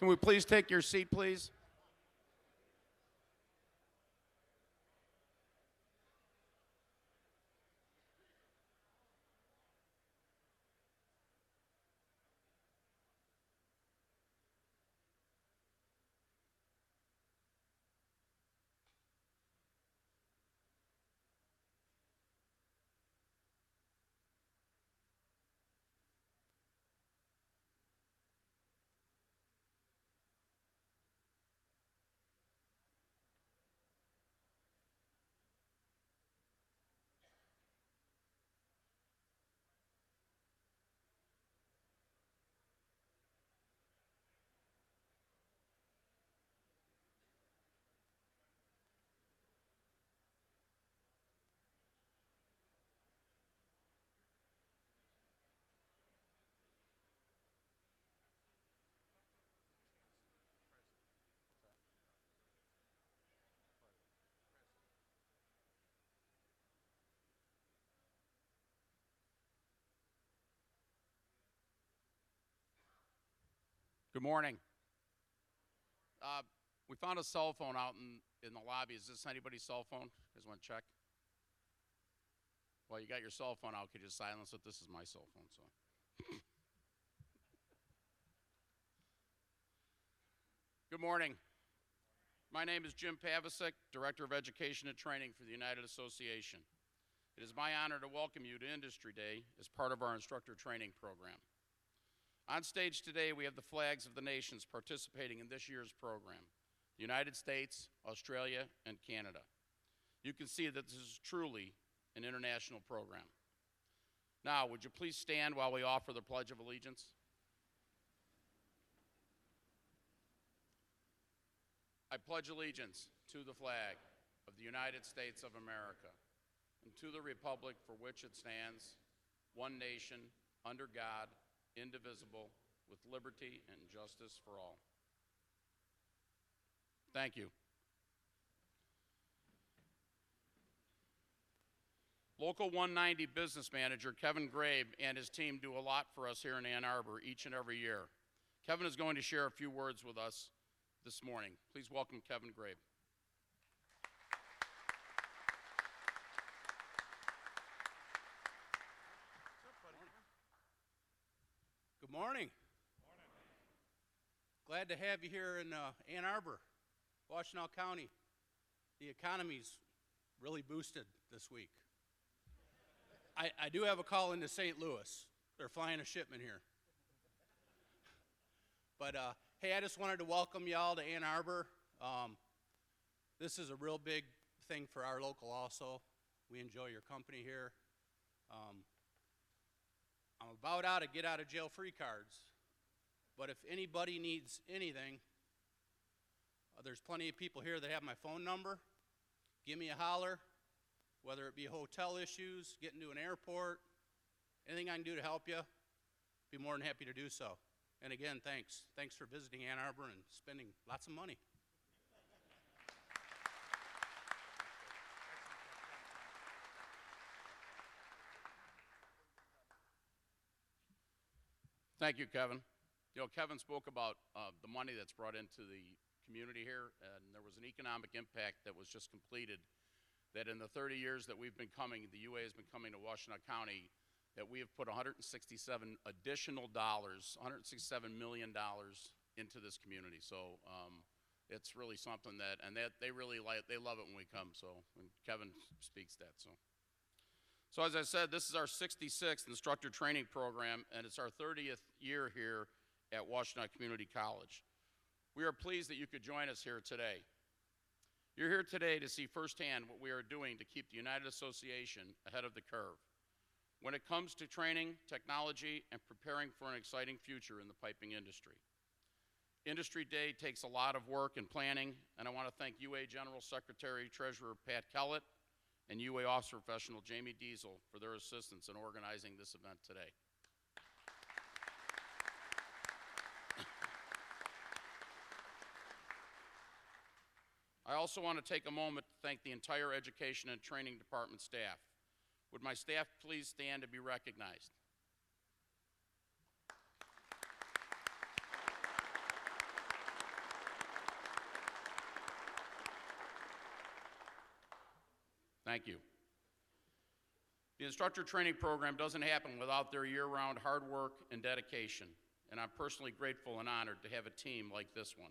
Can we please take your seat, please? Good morning. We found a cell phone out in the lobby. Is this anybody's cell phone? You guys want to check? Well, you got your cell phone out. Could you silence it? This is my cell phone, so. Good morning. My name is Jim Pavasek, Director of Education and Training for the United Association. It is my honor to welcome you to Industry Day as part of our instructor training program. On stage today, we have the flags of the nations participating in this year's program: the United States, Australia, and Canada. You can see that this is truly an international program. Now, would you please stand while we offer the Pledge of Allegiance? I pledge allegiance to the flag of the United States of America and to the republic for which it stands, one nation, under God, indivisible, with liberty and justice for all. Thank you. Local 190 business manager Kevin Grabe and his team do a lot for us here in Ann Arbor each and every year. Kevin is going to share a few words with us this morning. Please welcome Kevin Grabe. Good morning. Glad to have you here in Ann Arbor, Washtenaw County. The economy's really boosted this week. I do have a call into St. Louis. They're flying a shipment here. But hey, I just wanted to welcome y'all to Ann Arbor. This is a real big thing for our local also. We enjoy your company here. I'm about out of get out of jail free cards, but if anybody needs anything, there's plenty of people here that have my phone number. Give me a holler, whether it be hotel issues, getting to an airport, anything I can do to help you, be more than happy to do so. And again, thanks. Thanks for visiting Ann Arbor and spending lots of money. Thank you, Kevin. You know, Kevin spoke about the money that's brought into the community here, and there was an economic impact that was just completed, that in the 30 years that we've been coming, the UA has been coming to Washtenaw County, that we have put $167 million into this community. So it's really something that, and they really like, they love it when we come. So, and Kevin speaks that. So as I said, this is our 66th instructor training program, and it's our 30th year here at Washtenaw Community College. We are pleased that you could join us here today. You're here today to see firsthand what we are doing to keep the United Association ahead of the curve when it comes to training, technology, and preparing for an exciting future in the piping industry. Industry Day takes a lot of work and planning, and I want to thank UA General Secretary Treasurer Pat Kellett and UA Officer Professional Jamie Diesel for their assistance in organizing this event today. I also want to take a moment to thank the entire Education and Training Department staff. Would my staff please stand to be recognized? Thank you. The instructor training program doesn't happen without their year-round hard work and dedication, and I'm personally grateful and honored to have a team like this one.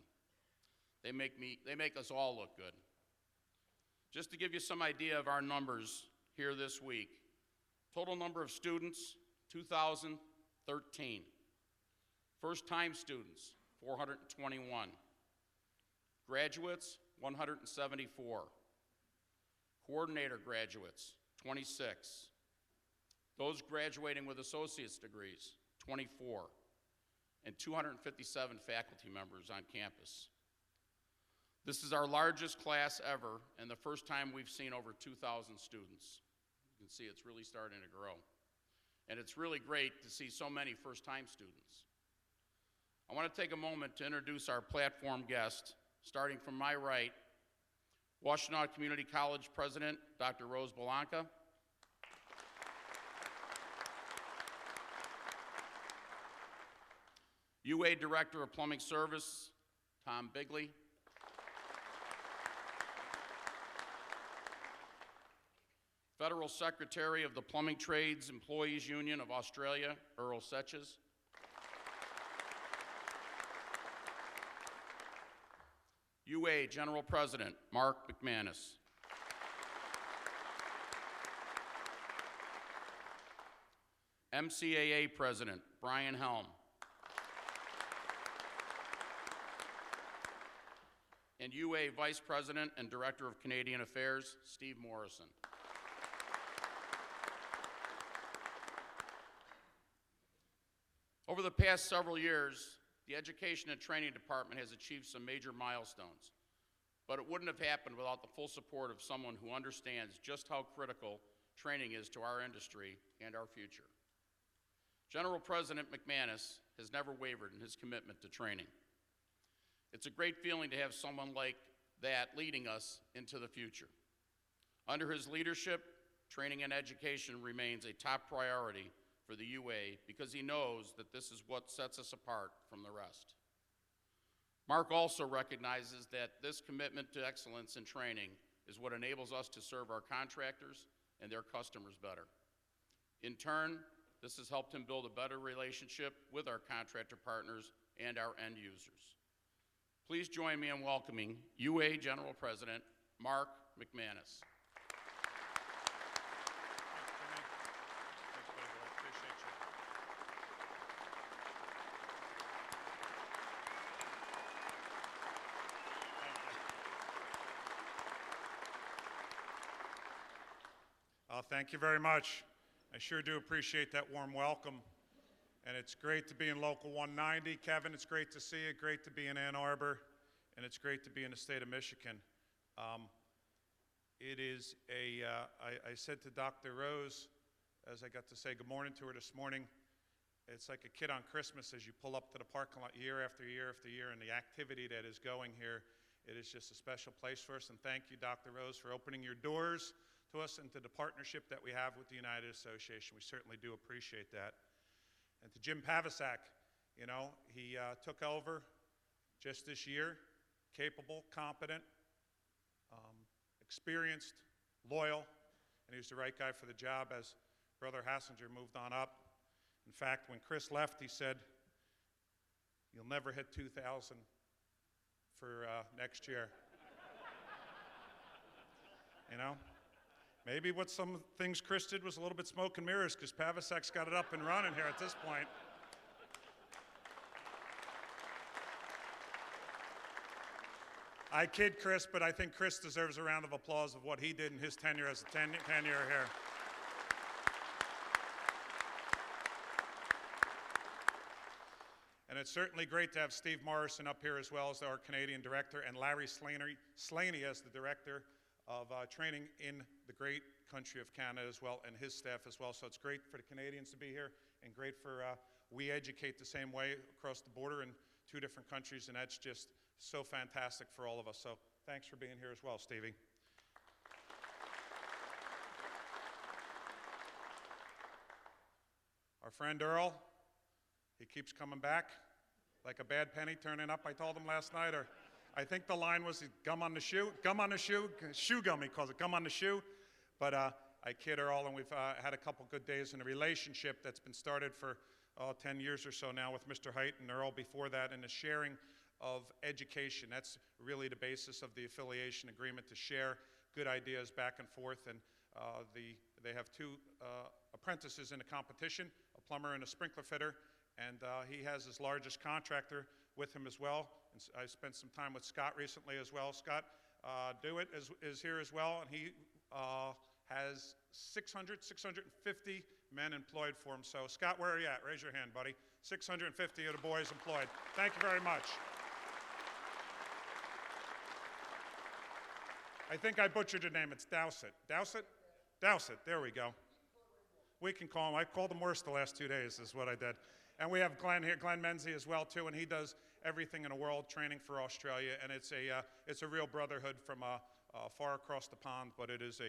They make us all look good. Just to give you some idea of our numbers here this week, total number of students, 2,013. First-time students, 421. Graduates, 174. Coordinator graduates, 26. Those graduating with associate's degrees, 24. And 257 faculty members on campus. This is our largest class ever, and the first time we've seen over 2,000 students. You can see it's really starting to grow. And it's really great to see so many first-time students. I want to take a moment to introduce our platform guest, starting from my right, Washtenaw Community College President, Dr. Rose Bellanca. UA Director of Plumbing Service, Tom Bigley. Federal Secretary of the Plumbing Trades Employees Union of Australia, Earl Setches. UA General President Mark McManus. MCAA President Brian Helm. And UA Vice President and Director of Canadian Affairs, Steve Morrison. Over the past several years, the Education and Training Department has achieved some major milestones, but it wouldn't have happened without the full support of someone who understands just how critical training is to our industry and our future. General President McManus has never wavered in his commitment to training. It's a great feeling to have someone like that leading us into the future. Under his leadership, training and education remains a top priority for the UA because he knows that this is what sets us apart from the rest. Mark also recognizes that this commitment to excellence in training is what enables us to serve our contractors and their customers better. In turn, this has helped him build a better relationship with our contractor partners and our end users. Please join me in welcoming UA General President Mark McManus. Thank you very much. I sure do appreciate that warm welcome. And it's great to be in Local 190. Kevin, it's great to see you. Great to be in Ann Arbor. And it's great to be in the state of Michigan. I said to Dr. Rose, as I got to say good morning to her this morning, it's like a kid on Christmas as you pull up to the parking lot year after year after year, and the activity that is going here, it is just a special place for us. And thank you, Dr. Rose, for opening your doors to us and to the partnership that we have with the United Association. We certainly do appreciate that. And to Jim Pavisak, you know, he took over just this year, capable, competent, experienced, loyal, and he was the right guy for the job as Brother Hassinger moved on up. In fact, when Chris left, he said, "You'll never hit 2,000 for next year." You know? Maybe what some things Chris did was a little bit smoke and mirrors, because Pavasak's got it up and running here at this point. I kid Chris, but I think Chris deserves a round of applause of what he did in his tenure as a tenure here. And it's certainly great to have Steve Morrison up here as well as our Canadian director, and Larry Slaney as the director of training in the great country of Canada as well, and his staff as well. So it's great for the Canadians to be here, and great for we educate the same way across the border in 2 different countries, and that's just so fantastic for all of us. So thanks for being here as well, Stevie. Our friend Earl, he keeps coming back like a bad penny turning up, I told him last night, or I think the line was gum on the shoe, shoe gum he calls it, gum on the shoe. But I kid her all, and we've had a couple good days in a relationship that's been started for 10 years or so now with Mr. Height and Earl before that, and the sharing of education. That's really the basis of the affiliation agreement, to share good ideas back and forth. And they have two apprentices in the competition, a plumber and a sprinkler fitter, and he has his largest contractor with him as well. And I spent some time with Scott recently as well. Scott Dewitt is here as well, and he has 650 men employed for him. So Scott, where are you at? Raise your hand, buddy. 650 of the boys employed. Thank you very much. I think I butchered your name. It's Dowsett. Dowsett? Dowsett. There we go. We can call him. I called him worse the last 2 days is what I did. And we have Glenn here, Glenn Menzie as well too, and he does everything in the world, training for Australia, and it's a real brotherhood from far across the pond, but it is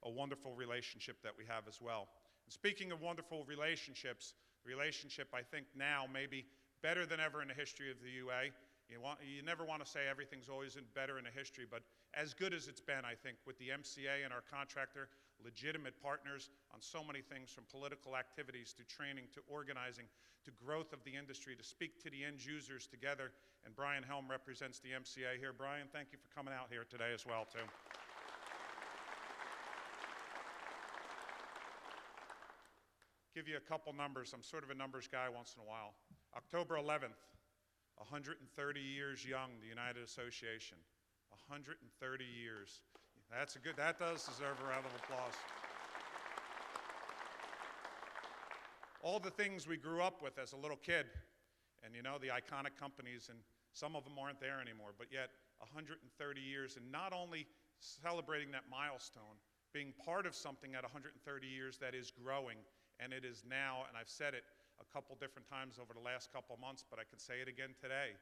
a wonderful relationship that we have as well. And speaking of wonderful relationships, the relationship I think now may be better than ever in the history of the UA. You never want to say everything's always better in the history, but as good as it's been, I think, with the MCA and our contractor, legitimate partners on so many things, from political activities to training to organizing to growth of the industry, to speak to the end users together. And Brian Helm represents the MCA here. Brian, thank you for coming out here today as well, too. Give you a couple numbers. I'm sort of a numbers guy once in a while. October 11th, 130 years young, the United Association. 130 years. That does deserve a round of applause. All the things we grew up with as a little kid, and you know, the iconic companies, and some of them aren't there anymore, but yet 130 years, and not only celebrating that milestone, being part of something at 130 years that is growing, and it is now, and I've said it a couple different times over the last couple months, but I can say it again today.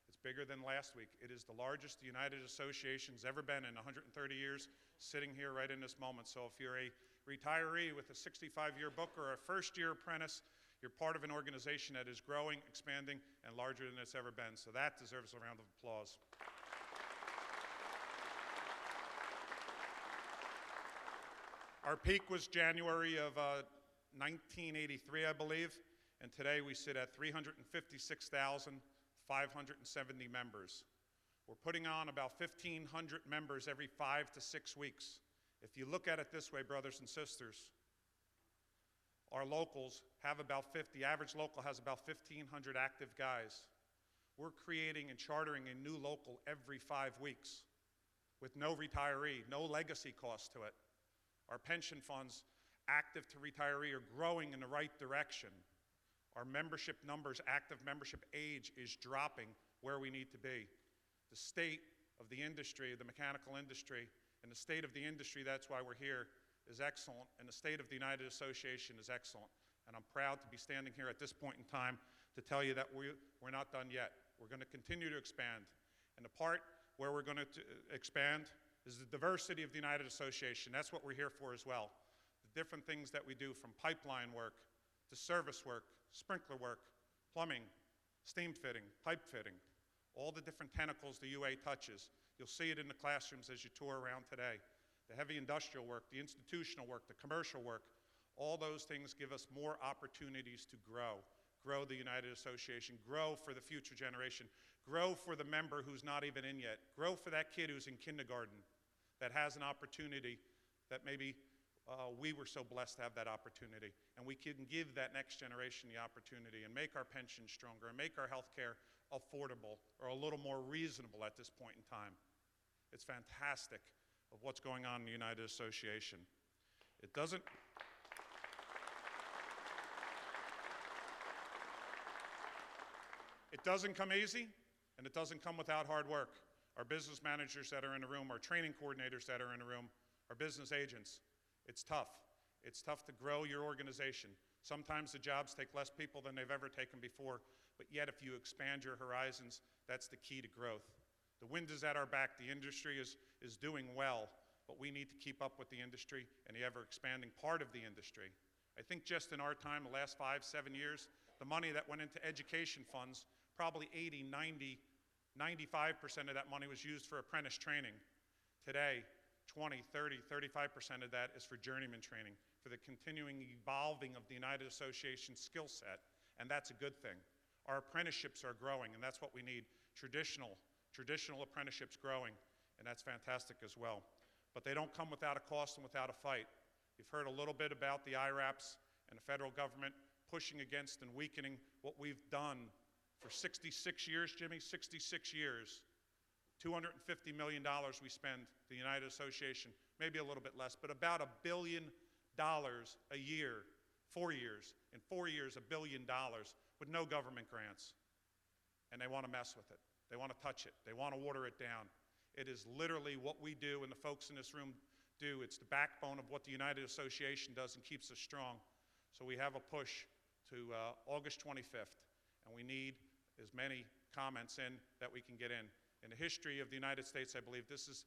It's bigger than last week. It is the largest the United Association's ever been in 130 years, sitting here right in this moment. So if you're a retiree with a 65-year book or a first-year apprentice, you're part of an organization that is growing, expanding, and larger than it's ever been. So that deserves a round of applause. Our peak was January of 1983, I believe, and today we sit at 356,570 members. We're putting on about 1,500 members every 5 to 6 weeks. If you look at it this way, brothers and sisters, our locals have about the average local has about 1,500 active guys. We're creating and chartering a new local every 5 weeks with no retiree, no legacy cost to it. Our pension funds, active to retiree, are growing in the right direction. Our membership numbers, active membership age, is dropping where we need to be. The state of the industry, the mechanical industry, and the state of the industry, that's why we're here, is excellent, and the state of the United Association is excellent. And I'm proud to be standing here at this point in time to tell you that we're not done yet. We're going to continue to expand. And the part where we're going to expand is the diversity of the United Association. That's what we're here for as well. The different things that we do, from pipeline work to service work, sprinkler work, plumbing, steam fitting, pipe fitting, all the different tentacles the UA touches. You'll see it in the classrooms as you tour around today. The heavy industrial work, the institutional work, the commercial work, all those things give us more opportunities to grow the United Association, grow for the future generation, grow for the member who's not even in yet, grow for that kid who's in kindergarten that has an opportunity that maybe we were so blessed to have that opportunity. And we can give that next generation the opportunity and make our pensions stronger and make our health care affordable or a little more reasonable at this point in time. It's fantastic of what's going on in the United Association. It doesn't come easy, and it doesn't come without hard work. Our business managers that are in the room, our training coordinators that are in the room, our business agents, it's tough. It's tough to grow your organization. Sometimes the jobs take less people than they've ever taken before, but yet if you expand your horizons, that's the key to growth. The wind is at our back. The industry is doing well, but we need to keep up with the industry and the ever-expanding part of the industry. I think just in our time, the last 5, 7 years, the money that went into education funds, probably 80, 90, 95% of that money was used for apprentice training. Today, 20, 30, 35% of that is for journeyman training, for the continuing evolving of the United Association skill set, and that's a good thing. Our apprenticeships are growing, and that's what we need. Traditional apprenticeships growing, and that's fantastic as well. But they don't come without a cost and without a fight. You've heard a little bit about the IRAPs and the federal government pushing against and weakening what we've done for 66 years, Jimmy, 66 years. $250 million we spend, the United Association, maybe a little bit less, but about $1 billion a year, 4 years. In 4 years, $1 billion with no government grants. And they want to mess with it. They want to touch it. They want to water it down. It is literally what we do and the folks in this room do. It's the backbone of what the United Association does and keeps us strong. So we have a push to August 25th, and we need as many comments in that we can get in. In the history of the United States, I believe this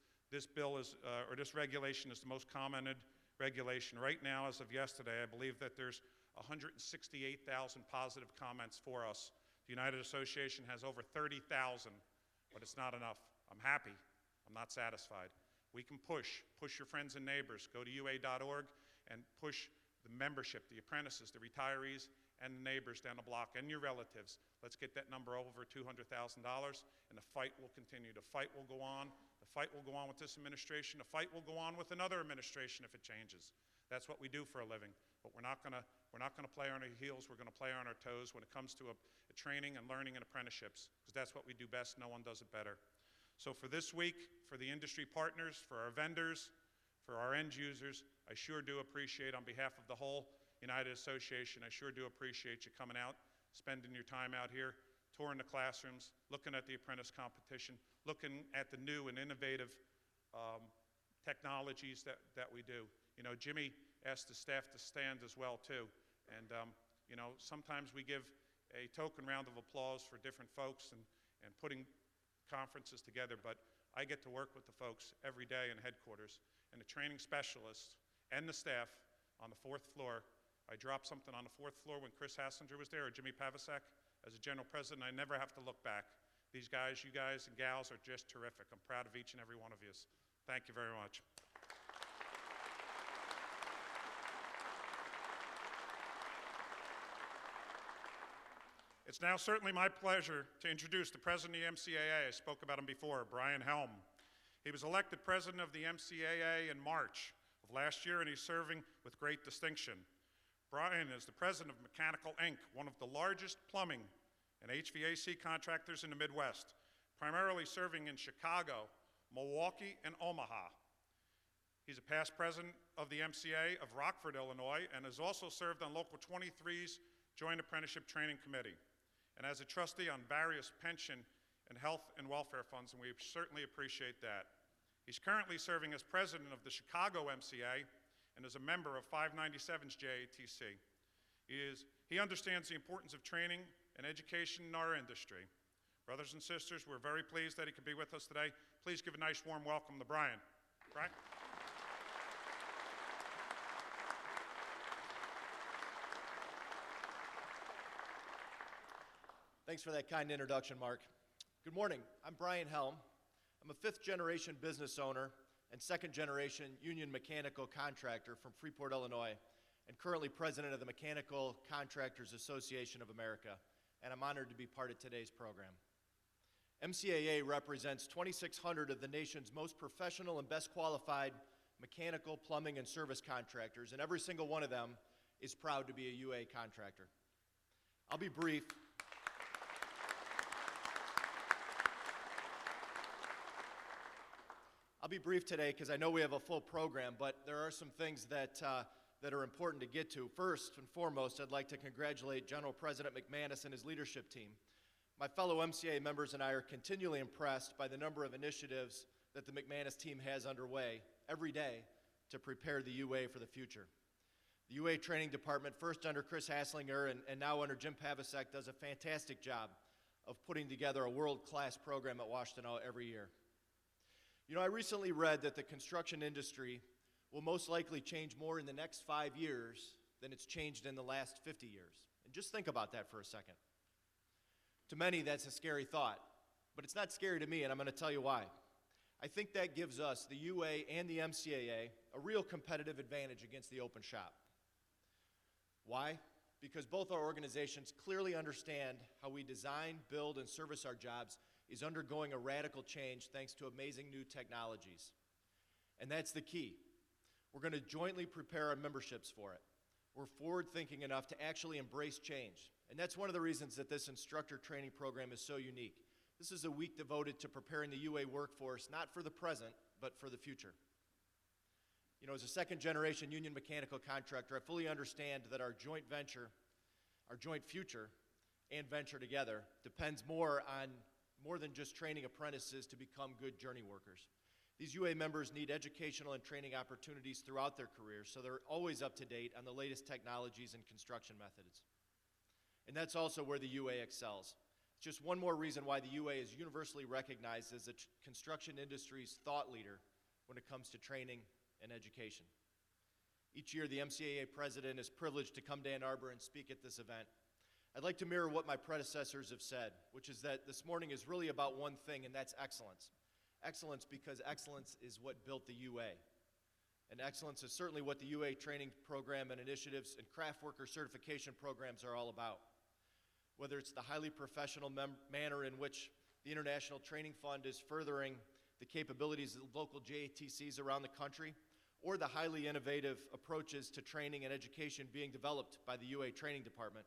regulation is the most commented regulation. Right now, as of yesterday, I believe that there's 168,000 positive comments for us. The United Association has over 30,000, but it's not enough. I'm happy. I'm not satisfied. We can push your friends and neighbors. Go to UA.org and push the membership, the apprentices, the retirees, and the neighbors down the block, and your relatives. Let's get that number over $200,000, and the fight will continue. The fight will go on. The fight will go on with this administration. The fight will go on with another administration if it changes. That's what we do for a living. But we're not gonna play on our heels. We're gonna play on our toes when it comes to a training and learning and apprenticeships, because that's what we do best. No one does it better. So for this week, for the industry partners, for our vendors, for our end users, I sure do appreciate, on behalf of the whole United Association, I sure do appreciate you coming out, spending your time out here, touring the classrooms, looking at the apprentice competition, looking at the new and innovative technologies that we do. You know, Jimmy asked the staff to stand as well, too. And, you know, sometimes we give a token round of applause for different folks and putting conferences together, but I get to work with the folks every day in headquarters, and the training specialists and the staff on the 4th floor. I dropped something on the 4th floor when Chris Hassinger was there, or Jimmy Pavasek, as a general president. I never have to look back. These guys, you guys and gals, are just terrific. I'm proud of each and every one of you. Thank you very much. It's now certainly my pleasure to introduce the president of the MCAA. I spoke about him before, Brian Helm. He was elected president of the MCAA in March of last year, and he's serving with great distinction. Brian is the president of Mechanical Inc., one of the largest plumbing and HVAC contractors in the Midwest, primarily serving in Chicago, Milwaukee, and Omaha. He's a past president of the MCA of Rockford, Illinois, and has also served on Local 23's Joint Apprenticeship Training Committee, and as a trustee on various pension and health and welfare funds, and we certainly appreciate that. He's currently serving as president of the Chicago MCA and is a member of 597's JATC. He understands the importance of training and education in our industry. Brothers and sisters, we're very pleased that he could be with us today. Please give a nice warm welcome to Brian. Brian? Thanks for that kind introduction, Mark. Good morning. I'm Brian Helm. I'm a 5th-generation business owner and 2nd-generation union mechanical contractor from Freeport, Illinois, and currently president of the Mechanical Contractors Association of America, and I'm honored to be part of today's program. MCAA represents 2,600 of the nation's most professional and best qualified mechanical, plumbing, and service contractors, and every single one of them is proud to be a UA contractor. I'll be brief. I'll be brief today because I know we have a full program, but there are some things that are important to get to. First and foremost, I'd like to congratulate General President McManus and his leadership team. My fellow MCA members and I are continually impressed by the number of initiatives that the McManus team has underway every day to prepare the UA for the future. The UA training department, first under Chris Hasslinger and now under Jim Pavasek, does a fantastic job of putting together a world-class program at Washtenaw every year. You know, I recently read that the construction industry will most likely change more in the next 5 years than it's changed in the last 50 years. And just think about that for a second. To many, that's a scary thought, but it's not scary to me, and I'm going to tell you why. I think that gives us, the UA and the MCAA, a real competitive advantage against the open shop. Why? Because both our organizations clearly understand how we design, build, and service our jobs is undergoing a radical change thanks to amazing new technologies. And that's the key. We're going to jointly prepare our memberships for it. We're forward-thinking enough to actually embrace change. And that's one of the reasons that this instructor training program is so unique. This is a week devoted to preparing the UA workforce, not for the present, but for the future. You know, as a second-generation union mechanical contractor, I fully understand that our joint venture, our joint future and venture together depends more than just training apprentices to become good journey workers. These UA members need educational and training opportunities throughout their careers, so they're always up to date on the latest technologies and construction methods. And that's also where the UA excels. It's just one more reason why the UA is universally recognized as the construction industry's thought leader when it comes to training and education. Each year, the MCAA president is privileged to come to Ann Arbor and speak at this event. I'd like to mirror what my predecessors have said, which is that this morning is really about one thing, and that's excellence. Excellence, because excellence is what built the UA. And excellence is certainly what the UA training program and initiatives and craft worker certification programs are all about. Whether it's the highly professional manner in which the International Training Fund is furthering the capabilities of local JATCs around the country, or the highly innovative approaches to training and education being developed by the UA Training Department,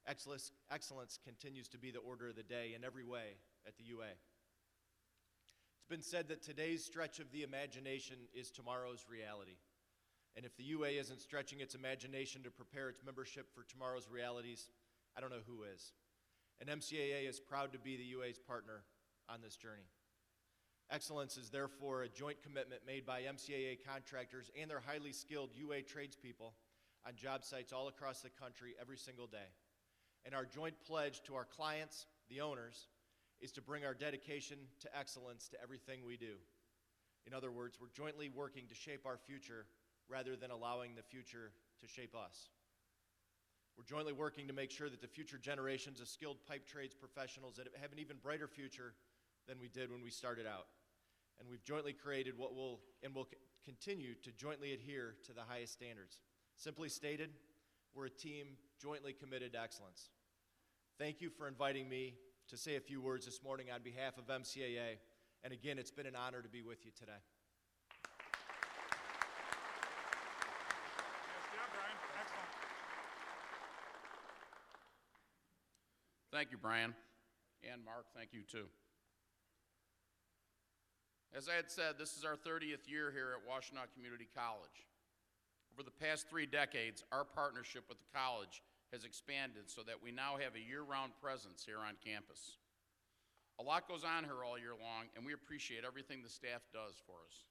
excellence continues to be the order of the day in every way at the UA. It's been said that today's stretch of the imagination is tomorrow's reality. And if the UA isn't stretching its imagination to prepare its membership for tomorrow's realities, I don't know who is. And MCAA is proud to be the UA's partner on this journey. Excellence is therefore a joint commitment made by MCAA contractors and their highly skilled UA tradespeople on job sites all across the country every single day. And our joint pledge to our clients, the owners, is to bring our dedication to excellence to everything we do. In other words, we're jointly working to shape our future rather than allowing the future to shape us. We're jointly working to make sure that the future generations of skilled pipe trades professionals that have an even brighter future than we did when we started out. And we've jointly created what will continue to jointly adhere to the highest standards. Simply stated, we're a team jointly committed to excellence. Thank you for inviting me to say a few words this morning on behalf of MCAA. And again, it's been an honor to be with you today. Thank you, Brian. And Mark, thank you too. As I had said, this is our 30th year here at Washtenaw Community College. Over the past 3 decades, our partnership with the college has expanded so that we now have a year-round presence here on campus. A lot goes on here all year long, and we appreciate everything the staff does for us.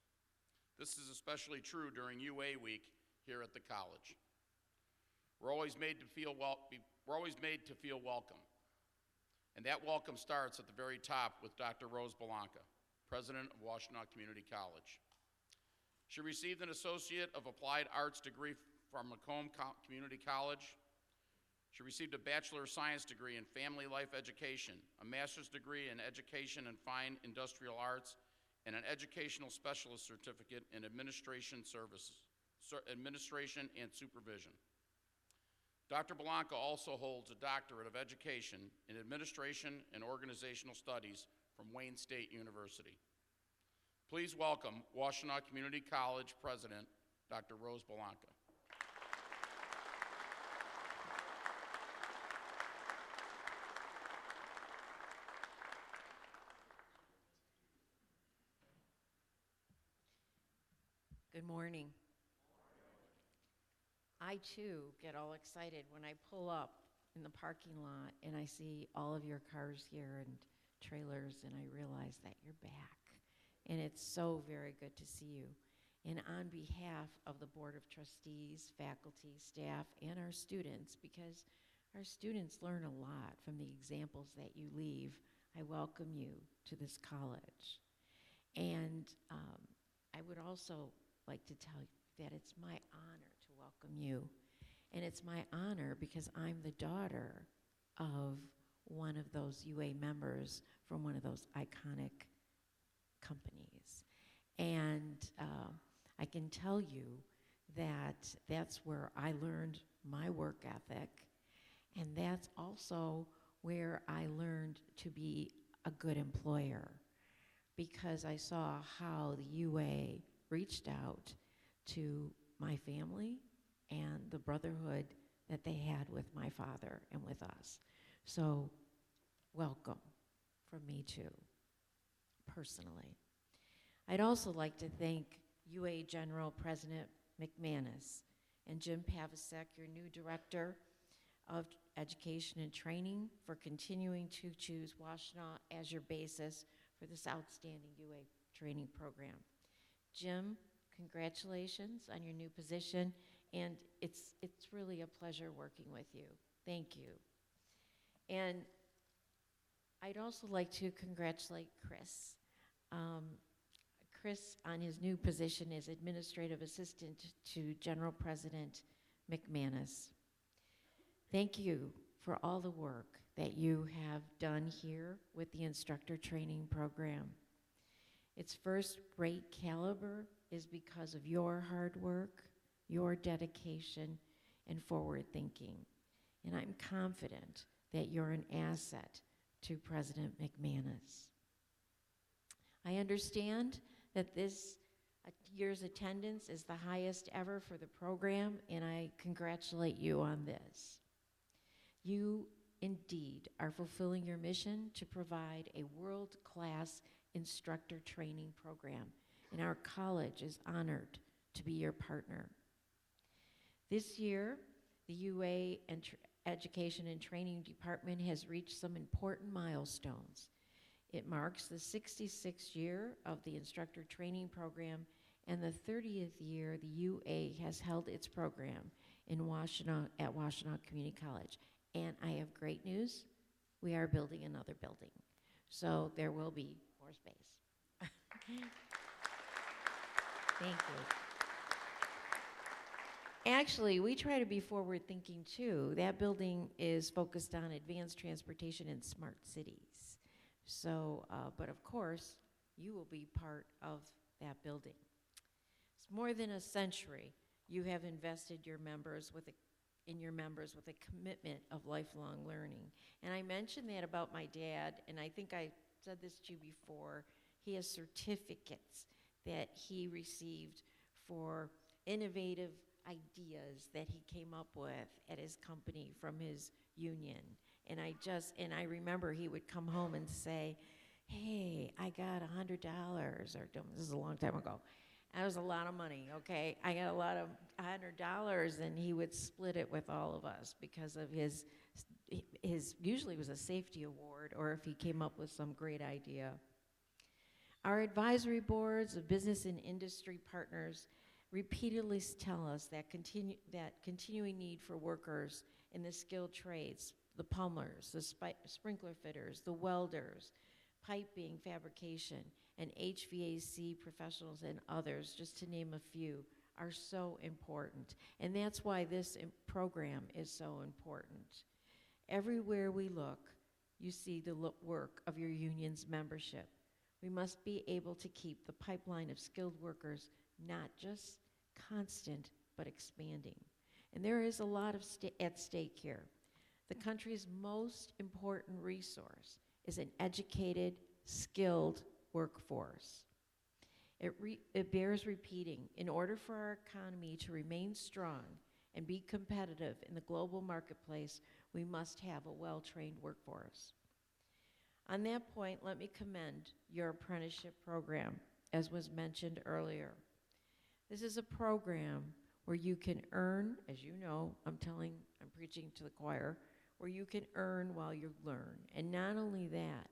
This is especially true during UA week here at the college. We're always made to feel welcome. And that welcome starts at the very top with Dr. Rose Bellanca, President of Washtenaw Community College. She received an Associate of Applied Arts degree from Helm Community College. She received a Bachelor of Science degree in Family Life Education, a Master's degree in Education and Fine Industrial Arts, and an Educational Specialist Certificate in Administration and Supervision. Dr. Bellanca also holds a Doctorate of Education in Administration and Organizational Studies from Wayne State University. Please welcome Washtenaw Community College President, Dr. Rose Bellanca. Good morning. I too get all excited when I pull up in the parking lot and I see all of your cars here and trailers, and I realize that you're back. And it's so very good to see you. And on behalf of the Board of Trustees, faculty, staff, and our students, because our students learn a lot from the examples that you leave, I welcome you to this college. And I would also like to tell you that it's my honor to welcome you. And it's my honor because I'm the daughter of one of those UA members from one of those iconic companies. And I can tell you that that's where I learned my work ethic, and that's also where I learned to be a good employer, because I saw how the UA reached out to my family and the brotherhood that they had with my father and with us. So, welcome from me too, personally. I'd also like to thank UA General President McManus and Jim Pavasek, your new Director of Education and Training, for continuing to choose Washtenaw as your basis for this outstanding UA training program. Jim, congratulations on your new position, and it's really a pleasure working with you. Thank you. And I'd also like to congratulate Chris. Chris, on his new position as Administrative Assistant to General President McManus. Thank you for all the work that you have done here with the Instructor Training Program. Its first-rate caliber is because of your hard work, your dedication, and forward thinking. And I'm confident that you're an asset to President McManus. I understand that this year's attendance is the highest ever for the program, and I congratulate you on this. You indeed are fulfilling your mission to provide a world-class instructor training program, and our college is honored to be your partner. This year, the UA Education and Training Department has reached some important milestones. It marks the 66th year of the instructor training program and the 30th year the UA has held its program in Washtenaw at Washtenaw Community College. And I have great news. We are building another building. So there will be more space. Thank you. Actually, we try to be forward-thinking too. That building is focused on advanced transportation and smart cities. So, but of course, you will be part of that building. It's more than a century. You have invested in your members with a commitment of lifelong learning. And I mentioned that about my dad, and I think I said this to you before. He has certificates that he received for innovative ideas that he came up with at his company from his union. And I remember he would come home and say, hey, I got $100, or this is a long time ago. That was a lot of money, okay? I got $100, and he would split it with all of us because of his usually it was a safety award, or if he came up with some great idea. Our advisory boards of business and industry partners repeatedly tell us that continuing need for workers in the skilled trades, the plumbers, the sprinkler fitters, the welders, piping, fabrication, and HVAC professionals and others, just to name a few, are so important. And that's why this program is so important. Everywhere we look, you see the work of your union's membership. We must be able to keep the pipeline of skilled workers not just constant, but expanding. And there is a lot at stake here. The country's most important resource is an educated, skilled workforce. It bears repeating. In order for our economy to remain strong and be competitive in the global marketplace, we must have a well-trained workforce. On that point, let me commend your apprenticeship program, as was mentioned earlier. This is a program where you can earn, as you know, I'm preaching to the choir, where you can earn while you learn. And not only that,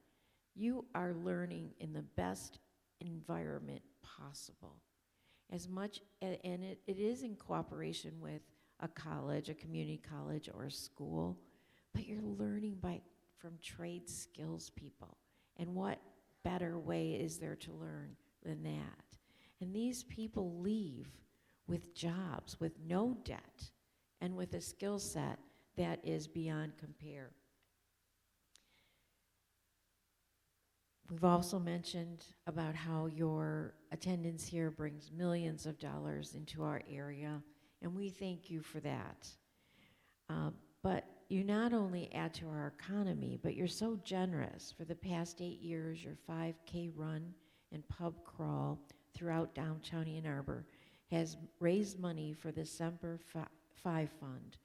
you are learning in the best environment possible. And it is in cooperation with a college, a community college, or a school, but you're learning from trade skills people. And what better way is there to learn than that? And these people leave with jobs, with no debt, and with a skill set that is beyond compare. We've also mentioned about how your attendance here brings millions of dollars into our area, and we thank you for that. But you not only add to our economy, but you're so generous. For the past 8 years, your 5K run and pub crawl throughout downtown Ann Arbor has raised money for the Semper Fi Fund,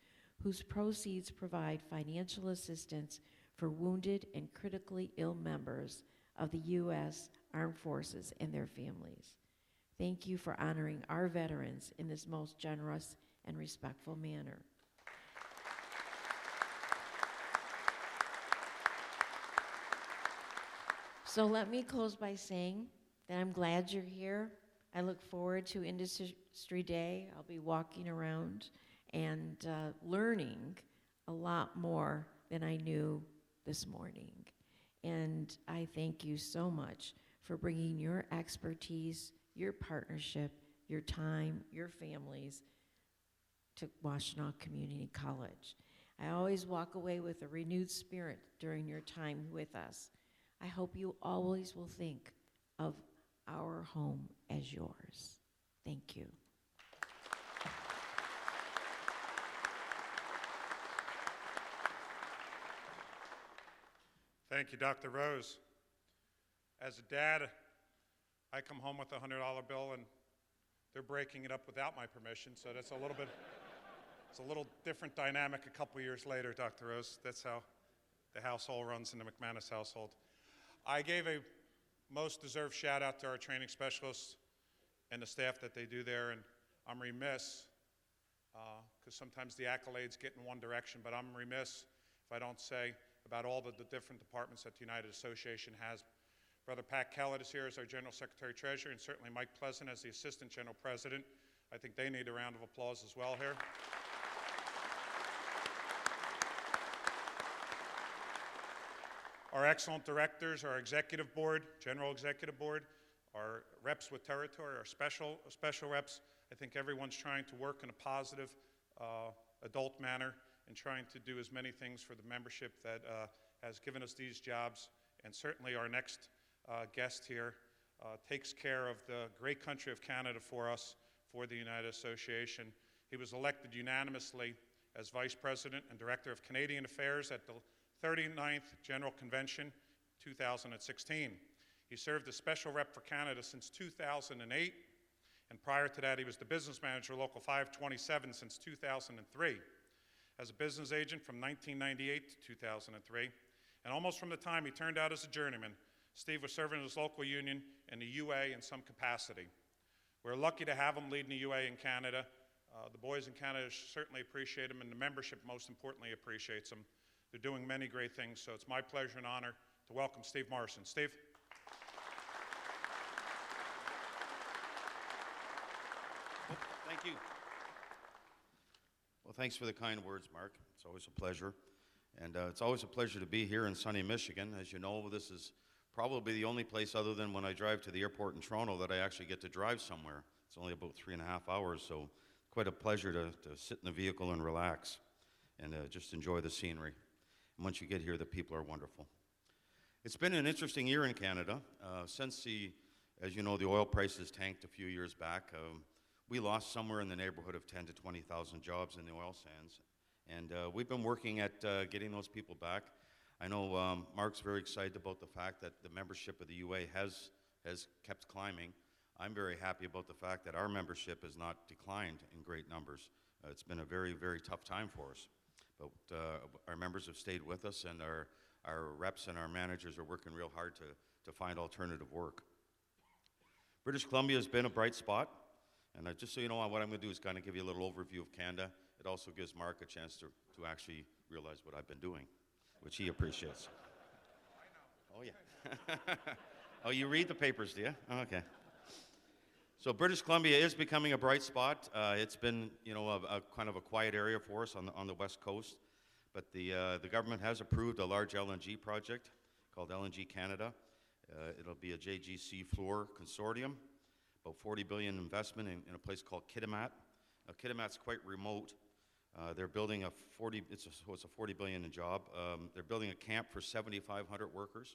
whose proceeds provide financial assistance for wounded and critically ill members of the U.S. Armed Forces and their families. Thank you for honoring our veterans in this most generous and respectful manner. So let me close by saying that I'm glad you're here. I look forward to Industry Day. I'll be walking around and learning a lot more than I knew this morning. And I thank you so much for bringing your expertise, your partnership, your time, your families to Washtenaw Community College. I always walk away with a renewed spirit during your time with us. I hope you always will think of our home as yours. Thank you. Thank you, Dr. Rose. As a dad, I come home with a $100 bill and they're breaking it up without my permission, so that's it's a little different dynamic a couple years later, Dr. Rose. That's how the household runs in the McManus household. I gave a most deserved shout out to our training specialists and the staff that they do there, and I'm remiss, because sometimes the accolades get in one direction, but I'm remiss if I don't say about all the different departments that the United Association has. Brother Pat Kellett is here as our General Secretary Treasurer, and certainly Mike Pleasant as the Assistant General President. I think they need a round of applause as well here. Our excellent directors, our executive board, general executive board, our reps with territory, our special reps. I think everyone's trying to work in a positive, adult manner and trying to do as many things for the membership that has given us these jobs. And certainly our next guest here takes care of the great country of Canada for us, for the United Association. He was elected unanimously as Vice President and Director of Canadian Affairs at the 39th General Convention, 2016. He served as Special Rep for Canada since 2008, and prior to that he was the Business Manager Local 527 since 2003. As a business agent from 1998 to 2003, and almost from the time he turned out as a journeyman, Steve was serving his local union and the UA in some capacity. We're lucky to have him leading the UA in Canada. The boys in Canada certainly appreciate him, and the membership most importantly appreciates him. They're doing many great things, so it's my pleasure and honor to welcome Steve Morrison. Steve. Thank you. Well, thanks for the kind words, Mark. It's always a pleasure. And it's always a pleasure to be here in sunny Michigan. As you know, this is probably the only place other than when I drive to the airport in Toronto that I actually get to drive somewhere. It's only about 3.5 hours, so quite a pleasure to sit in the vehicle and relax and just enjoy the scenery. And once you get here, the people are wonderful. It's been an interesting year in Canada. Since as you know, the oil prices tanked a few years back. We lost somewhere in the neighborhood of 10 to 20,000 jobs in the oil sands. And we've been working at getting those people back. I know Mark's very excited about the fact that the membership of the UA has kept climbing. I'm very happy about the fact that our membership has not declined in great numbers. It's been a very, very tough time for us. But our members have stayed with us, and our reps and our managers are working real hard to find alternative work. British Columbia has been a bright spot. And just so you know, what I'm going to do is kind of give you a little overview of Canada. It also gives Mark a chance to actually realize what I've been doing, which he appreciates. Oh, yeah. Oh, you read the papers, do you? Oh, okay. So British Columbia is becoming a bright spot. It's been, you know, a kind of a quiet area for us on the West Coast. But the government has approved a large LNG project called LNG Canada. It'll be a JGC Fluor consortium. About $40 billion investment in a place called Kitimat. Now, Kitimat's quite remote. They're building it's a $40 billion job. They're building a camp for 7,500 workers.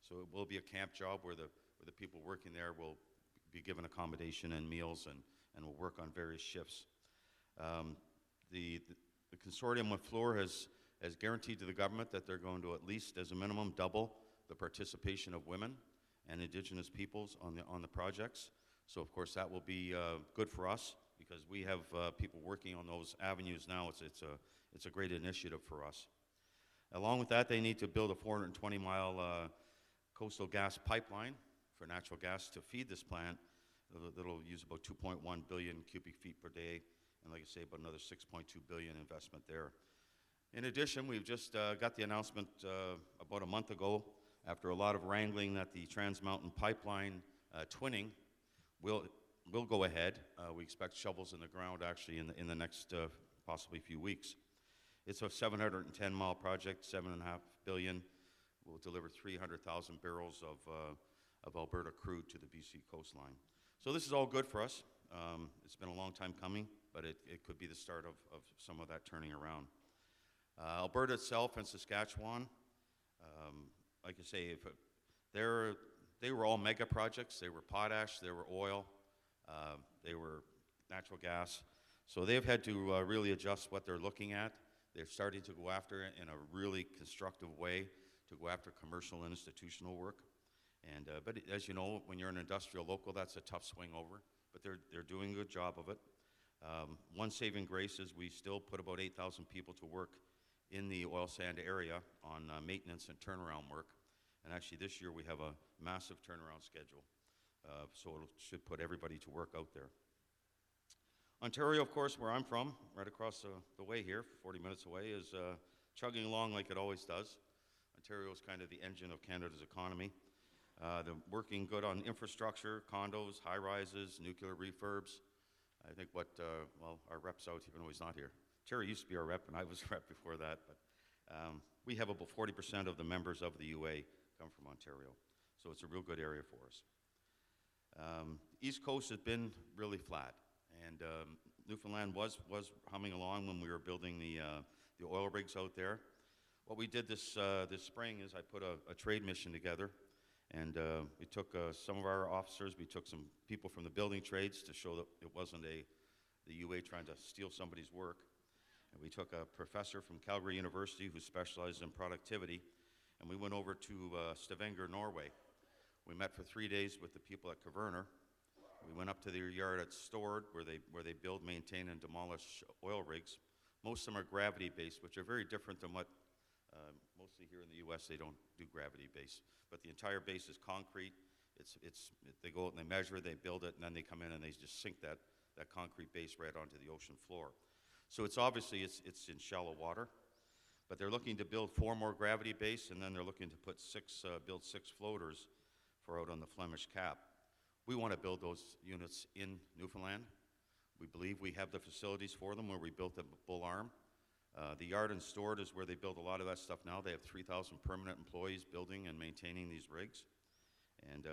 So it will be a camp job where the people working there will be given accommodation and meals and will work on various shifts. The consortium with Fluor has guaranteed to the government that they're going to at least, as a minimum, double the participation of women and Indigenous peoples on the projects. So of course that will be good for us because we have people working on those avenues now. It's a great initiative for us. Along with that, they need to build a 420-mile coastal gas pipeline for natural gas to feed this plant. That'll use about 2.1 billion cubic feet per day, and like I say, about another 6.2 billion investment there. In addition, we've just got the announcement about a month ago, after a lot of wrangling, that the Trans Mountain Pipeline twinning will go ahead. We expect shovels in the ground actually in the next possibly few weeks. It's a 710-mile project, $7.5 billion. Will deliver 300,000 barrels of Alberta crude to the BC coastline. So this is all good for us. It's been a long time coming, but it could be the start of some of that turning around. Alberta itself and Saskatchewan, like I say, they were all mega projects. They were potash, they were oil, they were natural gas. So they've had to really adjust what they're looking at. They're starting to go after it in a really constructive way, to go after commercial and institutional work. And, but as you know, when you're an industrial local, that's a tough swing over, but they're doing a good job of it. One saving grace is we still put about 8,000 people to work in the oil sand area on maintenance and turnaround work. And actually this year we have a massive turnaround schedule, so it should put everybody to work out there. Ontario, of course, where I'm from, right across the way here, 40 minutes away, is chugging along like it always does. Ontario is kind of the engine of Canada's economy. They're working good on infrastructure, condos, high-rises, nuclear refurbs. I think well, our rep's out even though he's not here. Terry used to be our rep, and I was rep before that, but we have about 40% of the members of the UA come from Ontario, so it's a real good area for us. East Coast has been really flat, and Newfoundland was humming along when we were building the oil rigs out there. What we did this spring is I put a trade mission together, and we took some of our officers, we took some people from the building trades to show that it wasn't the UA trying to steal somebody's work. And we took a professor from Calgary University who specialized in productivity, and we went over to Stavanger, Norway. We met for 3 days with the people at Kverner. We went up to their yard at Stord, where they build, maintain, and demolish oil rigs. Most of them are gravity-based, which are very different than what mostly here in the U.S. they don't do gravity-based. But the entire base is concrete. They go out and they measure, they build it, and then they come in and they just sink that concrete base right onto the ocean floor. So it's obviously it's in shallow water, but they're looking to build 4 more gravity base, and then they're looking to put build 6 floaters for out on the Flemish Cap. We want to build those units in Newfoundland. We believe we have the facilities for them where we built the Bull Arm. The yard and Stord is where they build a lot of that stuff now. They have 3,000 permanent employees building and maintaining these rigs. And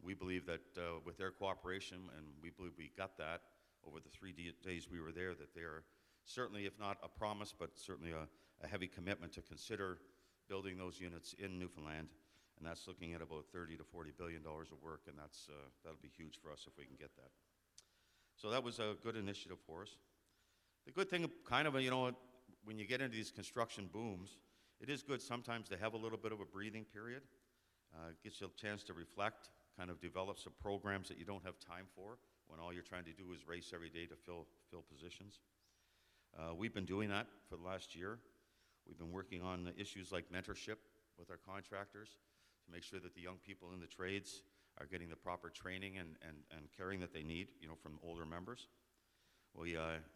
we believe that with their cooperation, and we believe we got that over the 3 days we were there, that they are certainly, if not a promise, but certainly a heavy commitment to consider building those units in Newfoundland. And that's looking at about $30 to $40 billion of work, and that'll be huge for us if we can get that. So that was a good initiative for us. The good thing, kind of, when you get into these construction booms, it is good sometimes to have a little bit of a breathing period. It gives you a chance to reflect, kind of develop some programs that you don't have time for when all you're trying to do is race every day to fill positions. We've been doing that for the last year. We've been working on issues like mentorship with our contractors to make sure that the young people in the trades are getting the proper training and caring that they need, from older members.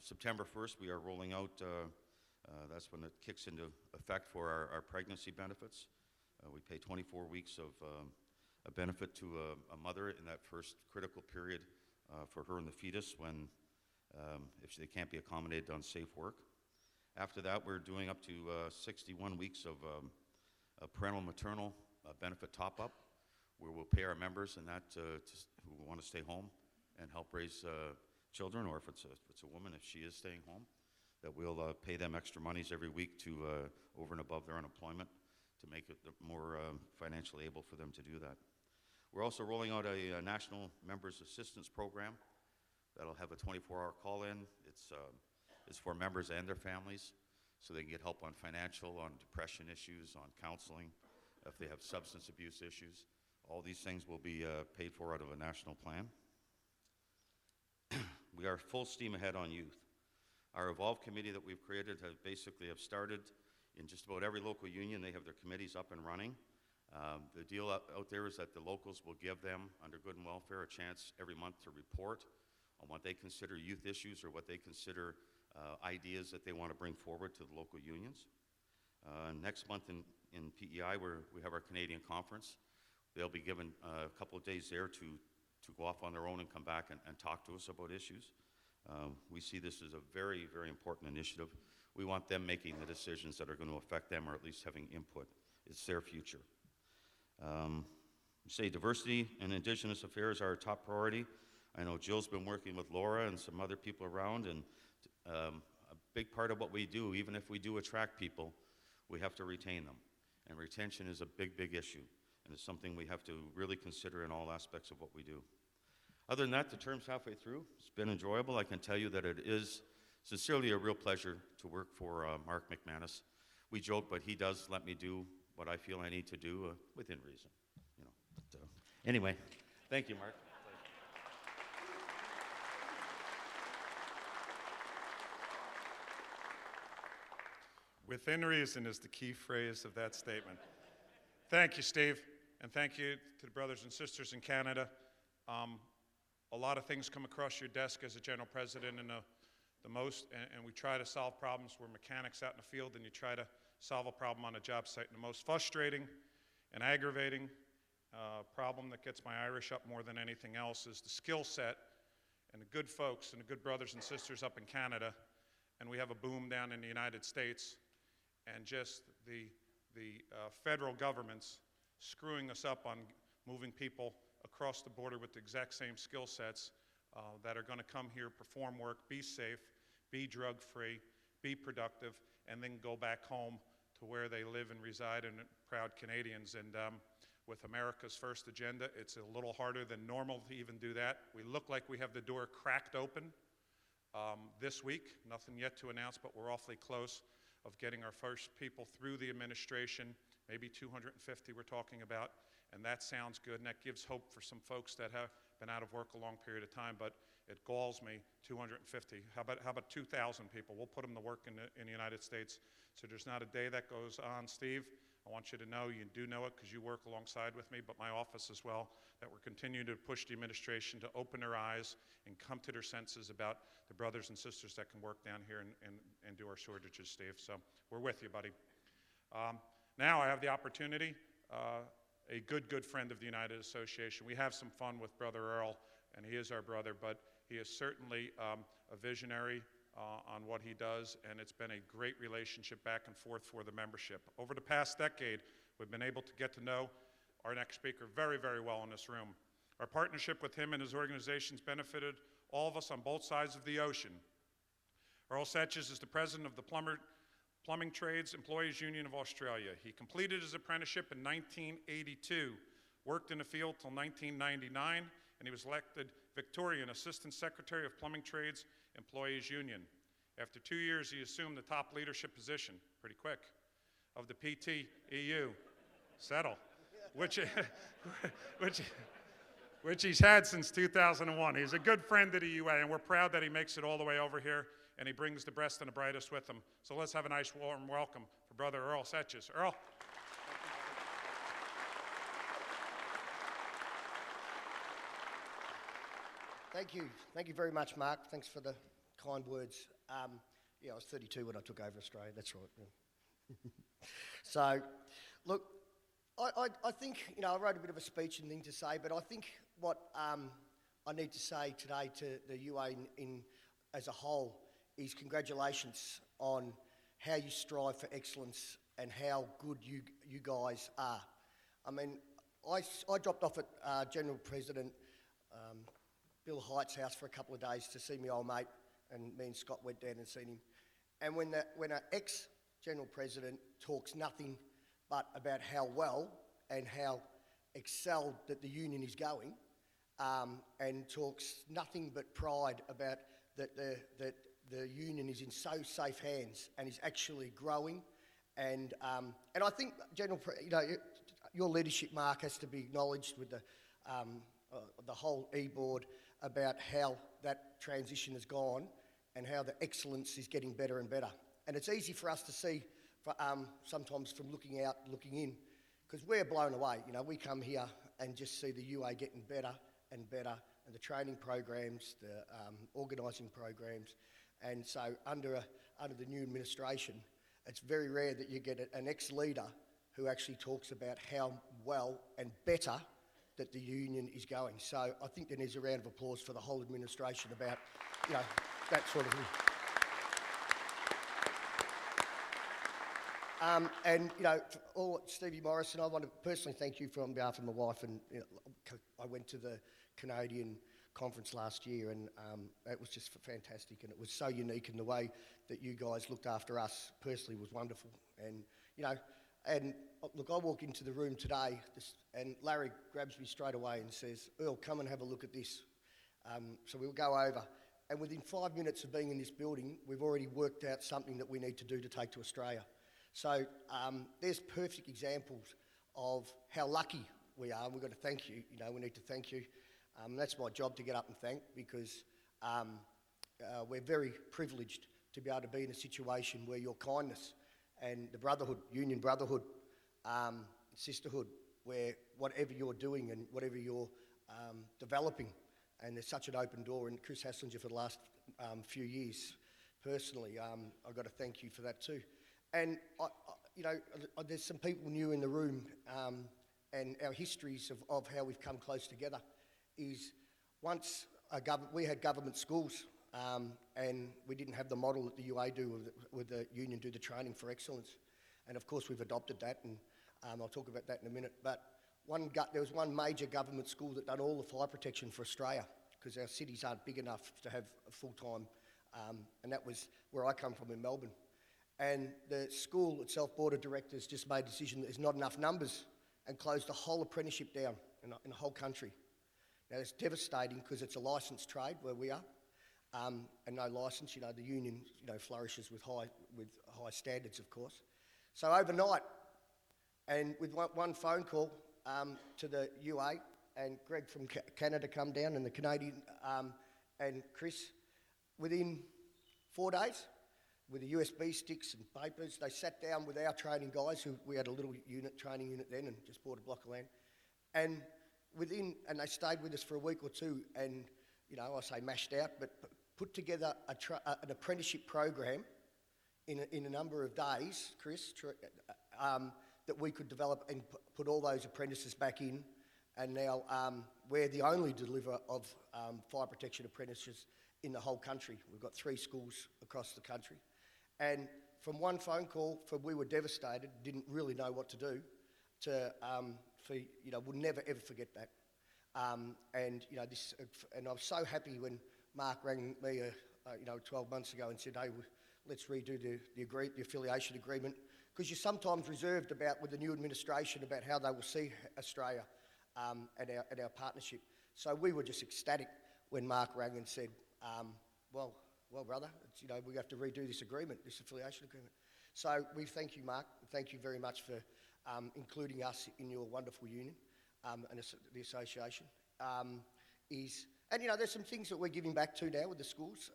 September 1st, we are rolling out, that's when it kicks into effect for our pregnancy benefits. We pay 24 weeks of a benefit to a mother in that first critical period for her and the fetus when if they can't be accommodated on safe work. After that, we're doing up to 61 weeks of parental maternal benefit top-up, where we'll pay our members and that who want to stay home and help raise children, or if it's a woman, if she is staying home, that we'll pay them extra monies every week to over and above their unemployment to make it more financially able for them to do that. We're also rolling out a national members assistance program that'll have a 24-hour call-in. It's for members and their families, so they can get help on financial, on depression issues, on counseling, if they have substance abuse issues. All these things will be paid for out of a national plan. We are full steam ahead on youth. Our Evolve committee that we've created have started in just about every local union. They have their committees up and running. The deal out there is that the locals will give them, under good and welfare, a chance every month to report on what they consider youth issues or what they consider ideas that they want to bring forward to the local unions. Next month in PEI, we have our Canadian conference. They'll be given a couple of days there to go off on their own and come back and talk to us about issues. We see this as a very, very important initiative. We want them making the decisions that are going to affect them, or at least having input. It's their future. We say diversity and Indigenous affairs are our top priority. I know Jill's been working with Laura and some other people around, and a big part of what we do, even if we do attract people, we have to retain them. And retention is a big, big issue, and it's something we have to really consider in all aspects of what we do. Other than that, the term's halfway through. It's been enjoyable. I can tell you that it is sincerely a real pleasure to work for Mark McManus. We joke, but he does let me do what I feel I need to do within reason. You know. But, anyway, thank you, Mark. Within reason is the key phrase of that statement. Thank you, Steve, and thank you to the brothers and sisters in Canada. A lot of things come across your desk as a general president, and and we try to solve problems. We're mechanics out in the field, and you try to solve a problem on a job site. And the most frustrating and aggravating problem that gets my Irish up more than anything else is the skill set and the good folks and the good brothers and sisters up in Canada, and we have a boom down in the United States, and just the federal government's screwing us up on moving people across the border with the exact same skill sets that are going to come here, perform work, be safe, be drug-free, be productive, and then go back home to where they live and reside, and proud Canadians. And with America's First Agenda, it's a little harder than normal to even do that. We look like we have the door cracked open this week. Nothing yet to announce, but we're awfully close of getting our first people through the administration, maybe 250 we're talking about, and that sounds good, and that gives hope for some folks that have been out of work a long period of time, but it galls me, 250. How about 2,000 people? We'll put them to work in the United States. So there's not a day that goes on, Steve. I want you to know, you do know it because you work alongside with me, but my office as well, that we're continuing to push the administration to open their eyes and come to their senses about the brothers and sisters that can work down here and do our shortages, Steve. So we're with you, buddy. Now I have the opportunity, a good friend of the United Association. We have some fun with Brother Earl, and he is our brother, but he is certainly a visionary on what he does, and it's been a great relationship back and forth for the membership. Over the past decade, we've been able to get to know our next speaker very, very well in this room. Our partnership with him and his organizations benefited all of us on both sides of the ocean. Earl Setches is the president of the Plumbing Trades Employees Union of Australia. He completed his apprenticeship in 1982, worked in the field till 1999, and he was elected Victorian Assistant Secretary of Plumbing Trades Employees Union. After 2 years, he assumed the top leadership position, pretty quick, of the PTEU, settle, which he's had since 2001. He's a good friend of the UA, and we're proud that he makes it all the way over here, and he brings the best and the brightest with him. So let's have a nice warm welcome for Brother Earl Setches. Earl. Thank you. Thank you very much, Mark. Thanks for the kind words. Yeah, I was 32 when I took over Australia. That's right. Yeah. So, look, I think, I wrote a bit of a speech and thing to say, but I think what I need to say today to the UA as a whole is congratulations on how you strive for excellence and how good you guys are. I mean, I dropped off at General President Bill Hight's house for a couple of days to see my old mate, and me and Scott went down and seen him. And when an ex-General President talks nothing but about how well and how excelled that the union is going, and talks nothing but pride about that the union is in so safe hands and is actually growing. And I think, your leadership, Mark, has to be acknowledged with the whole e-board about how that transition has gone and how the excellence is getting better and better. And it's easy for us to see sometimes from looking out, looking in, because we're blown away. We come here and just see the UA getting better and better, and the training programs, the organising programs. And so under the new administration, it's very rare that you get an ex-leader who actually talks about how well and better that the union is going. So I think there needs a round of applause for the whole administration about, that sort of thing. And, for all Stevie Morrison, I want to personally thank you on behalf of my wife. And I went to the Canadian conference last year, and it was just fantastic, and it was so unique, and the way that you guys looked after us personally was wonderful. And and look, I walk into the room today, and Larry grabs me straight away and says, "Earl, come and have a look at this." So we'll go over, and within 5 minutes of being in this building, we've already worked out something that we need to do to take to Australia. So there's perfect examples of how lucky we are, and we've got to thank you. We need to thank you. That's my job, to get up and thank, because we're very privileged to be able to be in a situation where your kindness and the brotherhood, union brotherhood, sisterhood, where whatever you're doing and whatever you're developing, and there's such an open door, and Chris Hasslinger for the last few years, personally, I've got to thank you for that too. And, there's some people new in the room, and our histories of how we've come close together is once we had government schools, and we didn't have the model that the UA do with the union do the training for excellence. And of course we've adopted that, and I'll talk about that in a minute. But there was one major government school that done all the fire protection for Australia, because our cities aren't big enough to have a full-time, and that was where I come from in Melbourne. And the school itself, board of directors, just made a decision that there's not enough numbers and closed the whole apprenticeship down in the whole country. Now it's devastating because it's a licensed trade where we are, and no licence. The union flourishes with high standards, of course. So overnight, and with one phone call to the UA, and Greg from Canada come down, and the Canadian and Chris, within 4 days, with the USB sticks and papers, they sat down with our training guys, who we had a little training unit then, and just bought a block of land, and they stayed with us for a week or two, and I say mashed out, but put together an apprenticeship program in a number of days, Chris, that we could develop and put all those apprentices back in. And now we're the only deliverer of fire protection apprentices in the whole country. We've got 3 schools across the country. And from one phone call, we were devastated, didn't really know what to do, to we'll never ever forget that. And I was so happy when Mark rang me 12 months ago and said, "Hey, let's redo the affiliation agreement," because you're sometimes reserved with the new administration about how they will see Australia and our partnership. So we were just ecstatic when Mark rang and said, well, brother, we have to redo this agreement, this affiliation agreement. So we thank you, Mark. Thank you very much for including us in your wonderful union and the association. There's some things that we're giving back to now with the schools,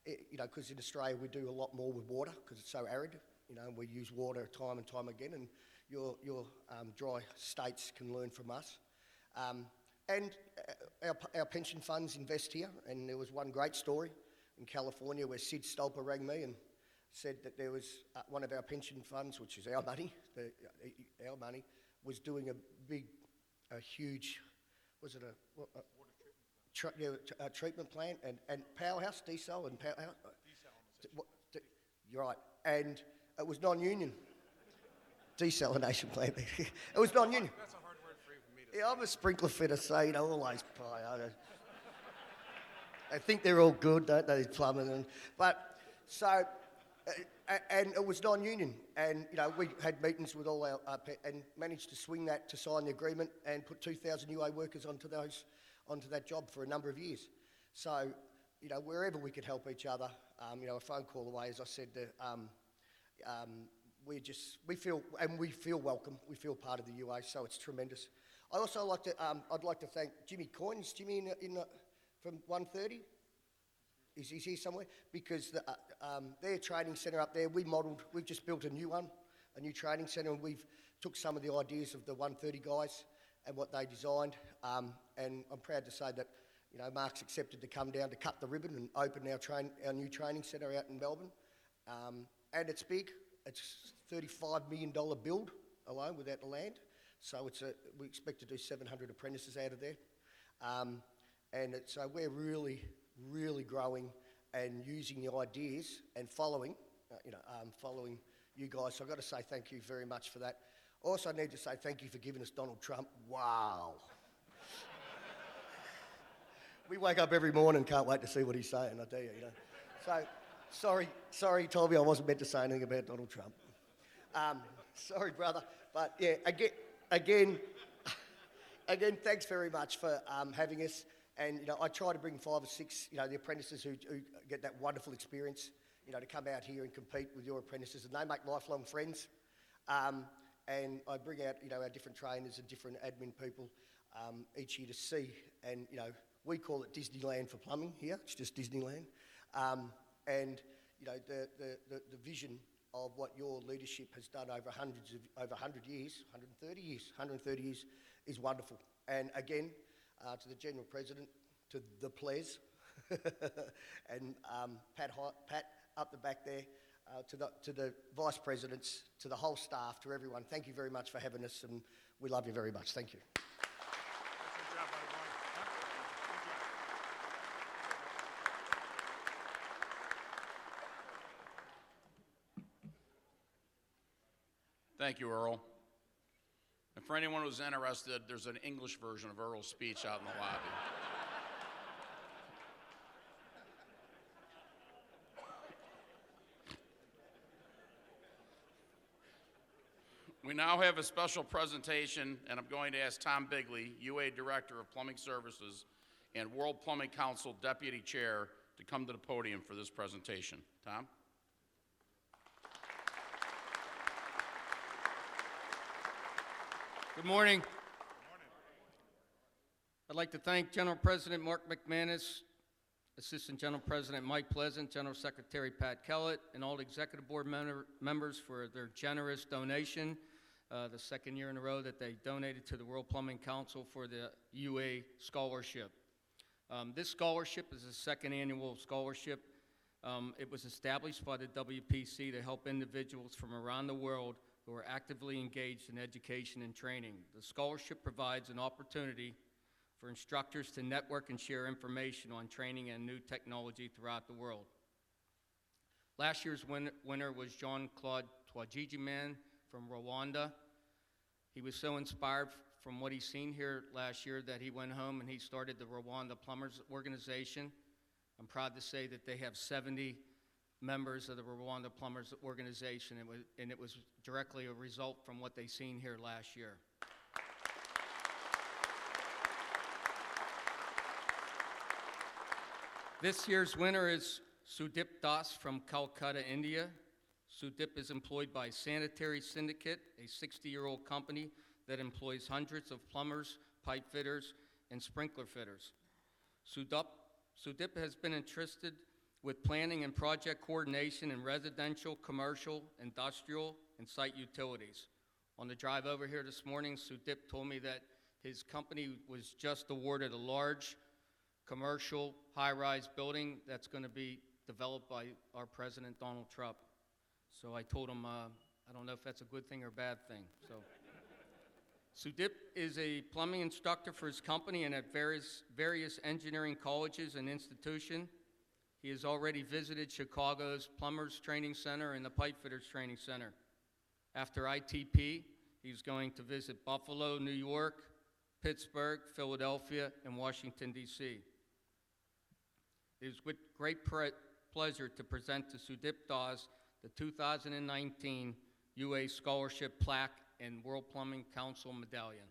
because in Australia we do a lot more with water because it's so arid. We use water time and time again, and your dry states can learn from us. And our pension funds invest here, and there was one great story in California where Sid Stolper rang me and said that there was one of our pension funds, which is our money, was doing a huge, was it a treatment plant and powerhouse, desal and powerhouse? You're right. And it was non-union. Desalination plant. It was non-union. That's a hard word for even me to say. Yeah, I'm a sprinkler fitter, so all those I think they're all good, don't they, plumbing? But so And it was non-union, and we had meetings with all our and managed to swing that to sign the agreement and put 2,000 UA workers onto that job for a number of years. So, wherever we could help each other, a phone call away, as I said, we feel welcome. We feel part of the UA, so it's tremendous. I also I'd like to thank Jimmy Coyne. Jimmy from 130? He's here somewhere, because their training centre up there, we've just built a new training centre, and we've took some of the ideas of the 130 guys and what they designed, and I'm proud to say that, Mark's accepted to come down to cut the ribbon and open our new training centre out in Melbourne, and it's big. It's $35 million build alone without the land, so we expect to do 700 apprentices out of there, so we're really growing and using the ideas and following you guys. So I've got to say thank you very much for that. Also need to say thank you for giving us Donald Trump. Wow. We wake up every morning and can't wait to see what he's saying, I tell you, So, sorry, Toby, I wasn't meant to say anything about Donald Trump. Sorry, brother. But yeah, again, thanks very much for having us. And, I try to bring 5 or 6, the apprentices who get that wonderful experience, to come out here and compete with your apprentices. And they make lifelong friends. And I bring out, our different trainers and different admin people each year to see. And, we call it Disneyland for plumbing here. It's just Disneyland. And, the vision of what your leadership has done over 100 years, 130 years is wonderful. And again, to the General President, to the Ples, and Pat up the back there, to the Vice Presidents, to the whole staff, to everyone, thank you very much for having us, and we love you very much. Thank you. Thank you, Earl. And for anyone who's interested, there's an English version of Earl's speech out in the lobby. We now have a special presentation, and I'm going to ask Tom Bigley, UA Director of Plumbing Services and World Plumbing Council Deputy Chair, to come to the podium for this presentation. Tom? Good morning. I'd like to thank General President Mark McManus, Assistant General President Mike Pleasant, General Secretary Pat Kellett, and all the Executive Board members for their generous donation, the second year in a row that they donated to the World Plumbing Council for the UA Scholarship. This scholarship is the second annual scholarship. It was established by the WPC to help individuals from around the world who are actively engaged in education and training. The scholarship provides an opportunity for instructors to network and share information on training and new technology throughout the world. Last year's winner was Jean-Claude Twajijiman from Rwanda. He was so inspired from what he's seen here last year that he went home and he started the Rwanda Plumbers Organization. I'm proud to say that they have 70 members of the Rwanda Plumbers Organization, and it was directly a result from what they seen here last year. This year's winner is Sudip Das from Calcutta, India. Sudip is employed by Sanitary Syndicate, a 60-year-old company that employs hundreds of plumbers, pipe fitters, and sprinkler fitters. Sudip has been entrusted with planning and project coordination in residential, commercial, industrial, and site utilities. On the drive over here this morning, Sudip told me that his company was just awarded a large commercial high-rise building that's going to be developed by our President Donald Trump. So I told him, I don't know if that's a good thing or a bad thing. Sudip is a plumbing instructor for his company and at various engineering colleges and institutions. He has already visited Chicago's Plumbers Training Center and the Pipe Fitters Training Center. After ITP, he's going to visit Buffalo, New York, Pittsburgh, Philadelphia, and Washington, D.C. It is with great pleasure to present to Sudip Das the 2019 UA Scholarship Plaque and World Plumbing Council Medallion.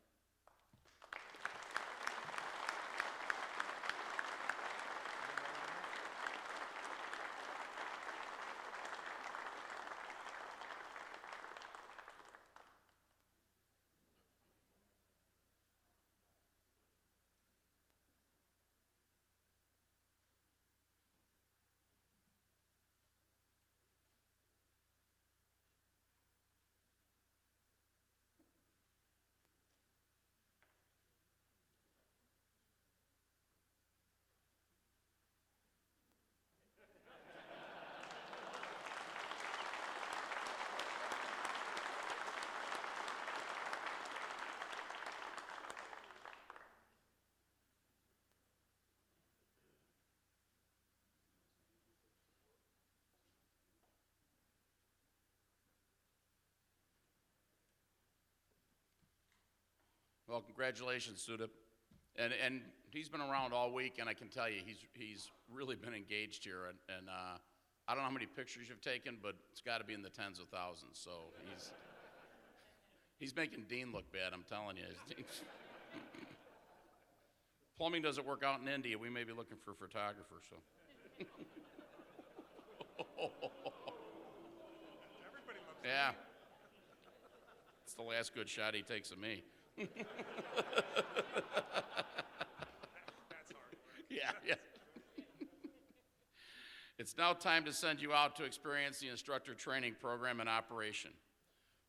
Well, congratulations, Sudip. And he's been around all week, and I can tell you, he's really been engaged here. And I don't know how many pictures you've taken, but it's got to be in the tens of thousands. So he's making Dean look bad, I'm telling you. Plumbing doesn't work out in India. We may be looking for a photographer, so. Yeah. It's the last good shot he takes of me. Yeah. It's now time to send you out to experience the instructor training program in operation.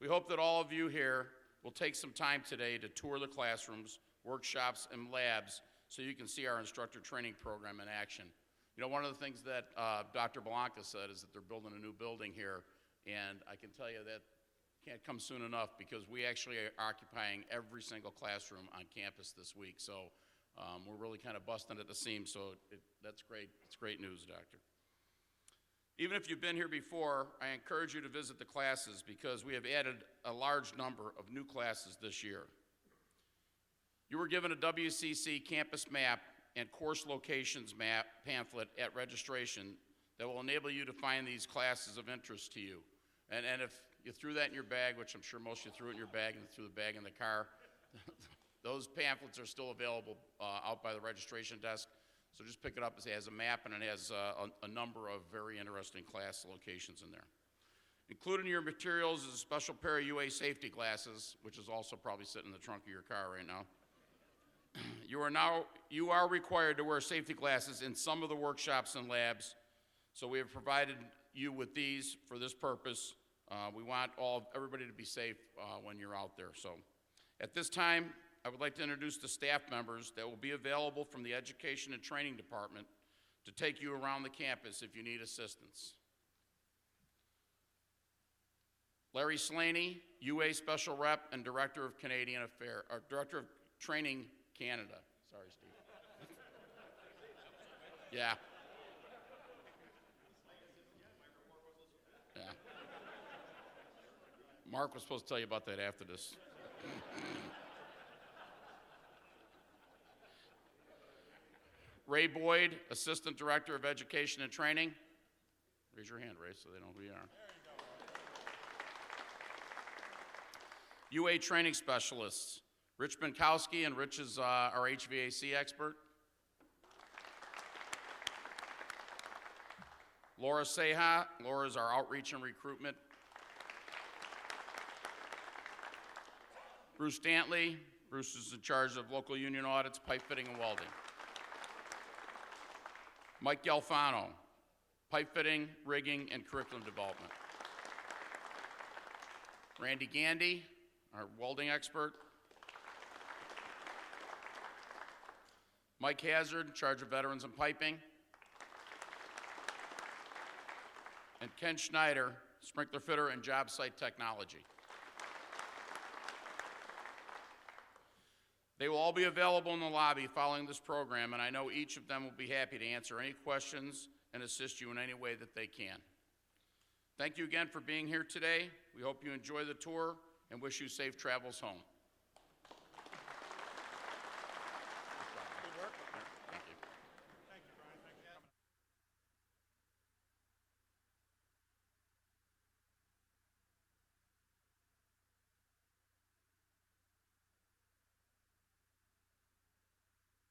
We hope that all of you here will take some time today to tour the classrooms, workshops, and labs so you can see our instructor training program in action. You know, one of the things that Dr. Bellanca said is that they're building a new building here, and I can tell you that can't come soon enough because we actually are occupying every single classroom on campus this week. So we're really kind of busting at the seams, so that's great. It's great news, Doctor. Even if you've been here before, I encourage you to visit the classes because we have added a large number of new classes this year. You were given a WCC campus map and course locations map pamphlet at registration that will enable you to find these classes of interest to you. And if you threw that in your bag, which I'm sure most of you threw it in your bag and threw the bag in the car, those pamphlets are still available out by the registration desk. So just pick it up as a map, and it has a number of very interesting class locations in there. Included in your materials is a special pair of UA safety glasses, which is also probably sitting in the trunk of your car right now. You are required to wear safety glasses in some of the workshops and labs, so we have provided you with these for this purpose. We want everybody to be safe when you're out there. So at this time, I would like to introduce the staff members that will be available from the Education and Training Department to take you around the campus if you need assistance. Larry Slaney, UA Special Rep and Director of Canadian Affairs, or Director of Training Canada. Sorry, Steve. Yeah. Yeah. Mark was supposed to tell you about that after this. Ray Boyd, Assistant Director of Education and Training. Raise your hand, Ray, so they know who you are. UA Training Specialists. Rich Binkowski, and Rich is our HVAC expert. Laura Seha. Laura is our outreach and recruitment. Bruce Dantley. Bruce is in charge of local union audits, pipe fitting, and welding. Mike Galfano, pipe fitting, rigging, and curriculum development. Randy Gandy, our welding expert. Mike Hazard, in charge of veterans and piping. And Ken Schneider, sprinkler fitter and job site technology. They will all be available in the lobby following this program, and I know each of them will be happy to answer any questions and assist you in any way that they can. Thank you again for being here today. We hope you enjoy the tour and wish you safe travels home.